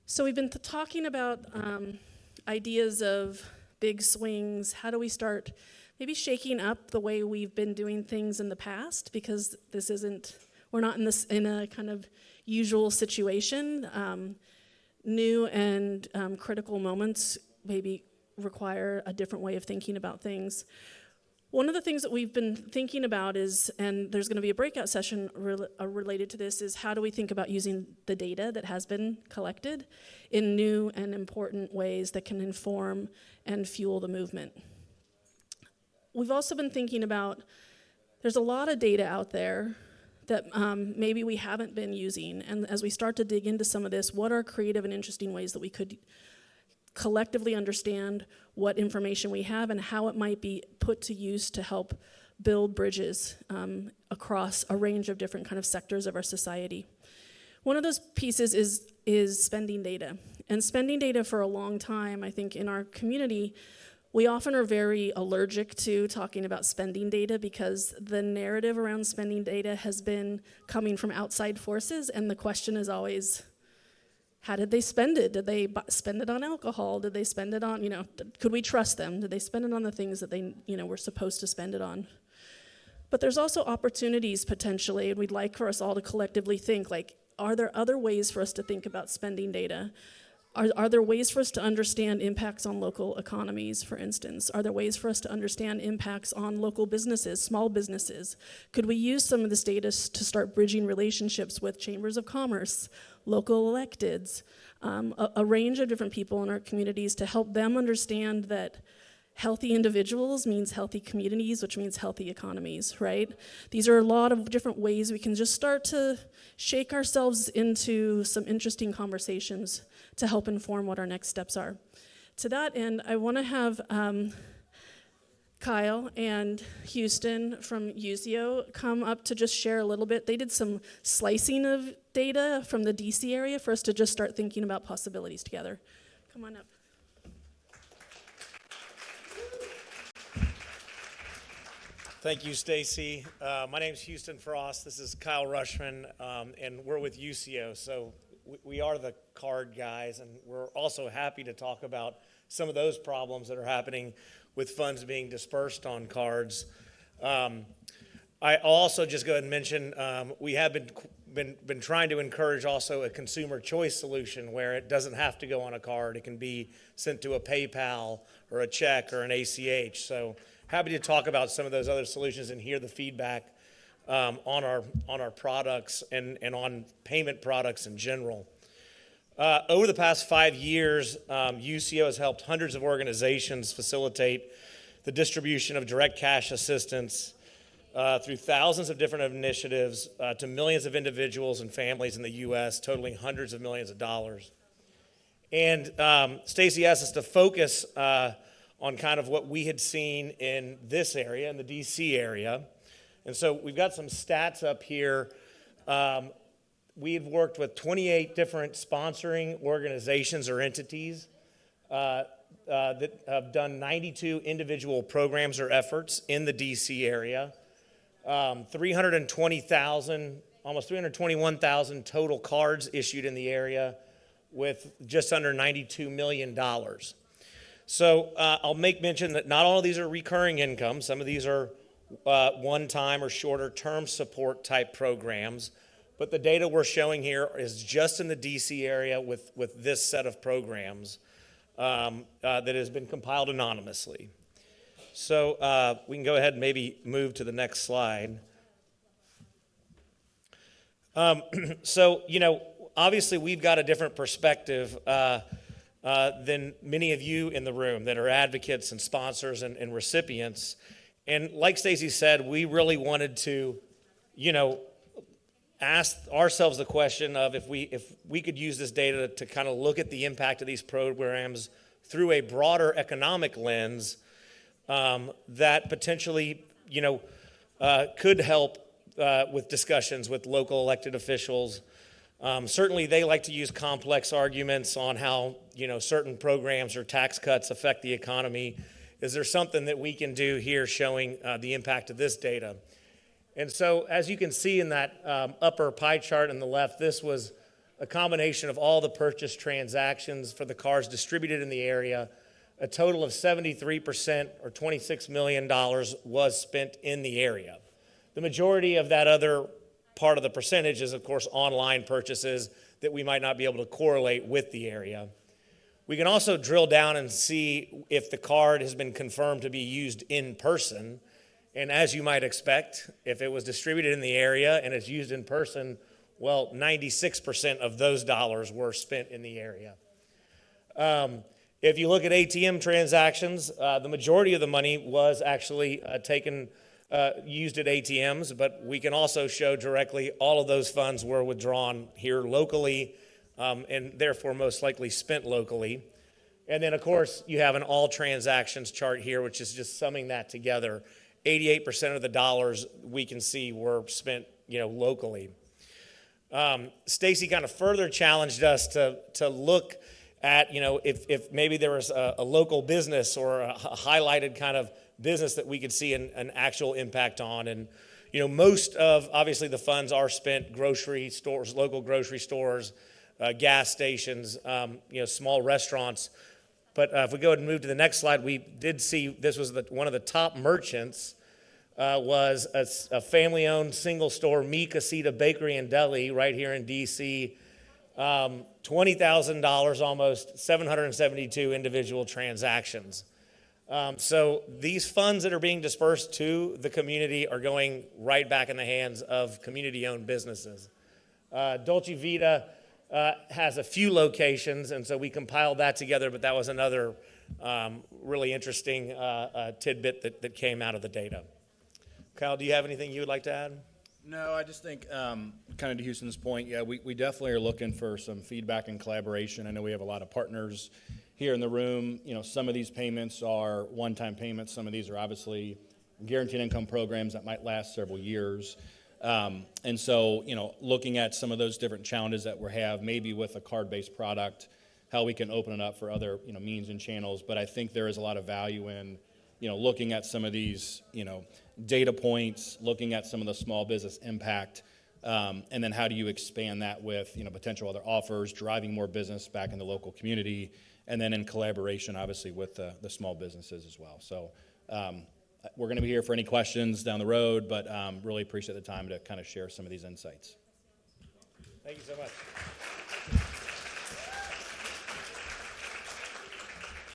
So we've been talking about ideas of big swings. How do we start maybe shaking up the way we've been doing things in the past? Because we're not in a kind of usual situation. New and critical moments maybe require a different way of thinking about things. One of the things that we've been thinking about is, and there's going to be a breakout session related to this, is how do we think about using the data that has been collected in new and important ways that can inform and fuel the movement. We've also been thinking about, there's a lot of data out there that maybe we haven't been using, and as we start to dig into some of this, what are creative and interesting ways that we could collectively understand what information we have and how it might be put to use to help build bridges across a range of different kind of sectors of our society. One of those pieces is spending data. And spending data for a long time, I think in our community, we often are very allergic to talking about spending data because the narrative around spending data has been coming from outside forces, and the question is always, how did they spend it? Did they spend it on alcohol? Did they spend it on, could we trust them? Did they spend it on the things that they, were supposed to spend it on? But there's also opportunities potentially, and we'd like for us all to collectively think, are there other ways for us to think about spending data? Are there ways for us to understand impacts on local economies, for instance? Are there ways for us to understand impacts on local businesses, small businesses? Could we use some of this data to start bridging relationships with chambers of commerce, local electeds, a range of different people in our communities to help them understand that healthy individuals means healthy communities, which means healthy economies, right? These are a lot of different ways we can just start to shake ourselves into some interesting conversations to help inform what our next steps are. To that end, I want to have Kyle and Houston from Usio come up to just share a little bit. They did some slicing of data from the DC area for us to just start thinking about possibilities together. Come on up. Thank you, Stacy. My name is Houston Frost. This is Kyle Ruschman, and we're with Usio. So we are the card guys, and we're also happy to talk about some of those problems that are happening with funds being dispersed on cards. I'll also just go ahead and mention we have been trying to encourage also a consumer choice solution where it doesn't have to go on a card. It can be sent to a PayPal or a check or an ACH. So happy to talk about some of those other solutions and hear the feedback on our products and on payment products in general. Over the past 5 years, Usio has helped hundreds of organizations facilitate the distribution of direct cash assistance through thousands of different initiatives to millions of individuals and families in the U.S., totaling hundreds of millions of dollars. And Stacy asked us to focus on kind of what we had seen in this area, in the D.C. area. And so we've got some stats up here. We've worked with 28 different sponsoring organizations or entities that have done 92 individual programs or efforts in the D.C. area. 320,000, almost 321,000 total cards issued in the area with just under $92 million. So I'll make mention that not all of these are recurring income. Some of these are one-time or shorter-term support type programs. But the data we're showing here is just in the D.C. area with this set of programs that has been compiled anonymously. So we can go ahead and maybe move to the next slide. So, obviously we've got a different perspective than many of you in the room that are advocates and sponsors and recipients. And like Stacy said, we really wanted to, ask ourselves the question of if we could use this data to kind of look at the impact of these programs through a broader economic lens that potentially, could help with discussions with local elected officials. Certainly they like to use complex arguments on how, certain programs or tax cuts affect the economy. Is there something that we can do here showing the impact of this data? And so as you can see in that upper pie chart on the left, this was a combination of all the purchase transactions for the cars distributed in the area. A total of 73% or $26 million was spent in the area. The majority of that other part of the percentage is, of course, online purchases that we might not be able to correlate with the area. We can also drill down and see if the card has been confirmed to be used in person. And as you might expect, if it was distributed in the area and it's used in person, well, 96% of those dollars were spent in the area. If you look at ATM transactions, the majority of the money was actually used at ATMs, but we can also show directly all of those funds were withdrawn here locally, and therefore most likely spent locally. And then, of course, you have an all transactions chart here, which is just summing that together. 88% of the dollars we can see were spent, locally. Stacy kind of further challenged us to look at, if maybe there was a local business or a highlighted kind of business that we could see an actual impact on. And, most of, obviously, the funds are spent grocery stores, local grocery stores, gas stations, small restaurants. But if we go ahead and move to the next slide, we did see this was one of the top merchants was a family-owned single-store Mi Casita Bakery and Deli right here in D.C., $20,000 almost, 772 individual transactions. So these funds that are being dispersed to the community are going right back in the hands of community-owned businesses. Dolce Vita has a few locations, and so we compiled that together, but that was another really interesting tidbit that came out of the data. Kyle, do you have anything you would like to add? No, I just think, kind of to Houston's point, yeah, we definitely are looking for some feedback and collaboration. I know we have a lot of partners here in the room. Some of these payments are one-time payments. Some of these are obviously guaranteed income programs that might last several years. And so, looking at some of those different challenges that we have, maybe with a card-based product, how we can open it up for other, means and channels. But I think there is a lot of value in, looking at some of these, data points, looking at some of the small business impact, and then how do you expand that with, potential other offers, driving more business back in the local community, and then in collaboration, obviously, with the small businesses as well. So we're going to be here for any questions down the road, but really appreciate the time to kind of share some of these insights. Thank you so much.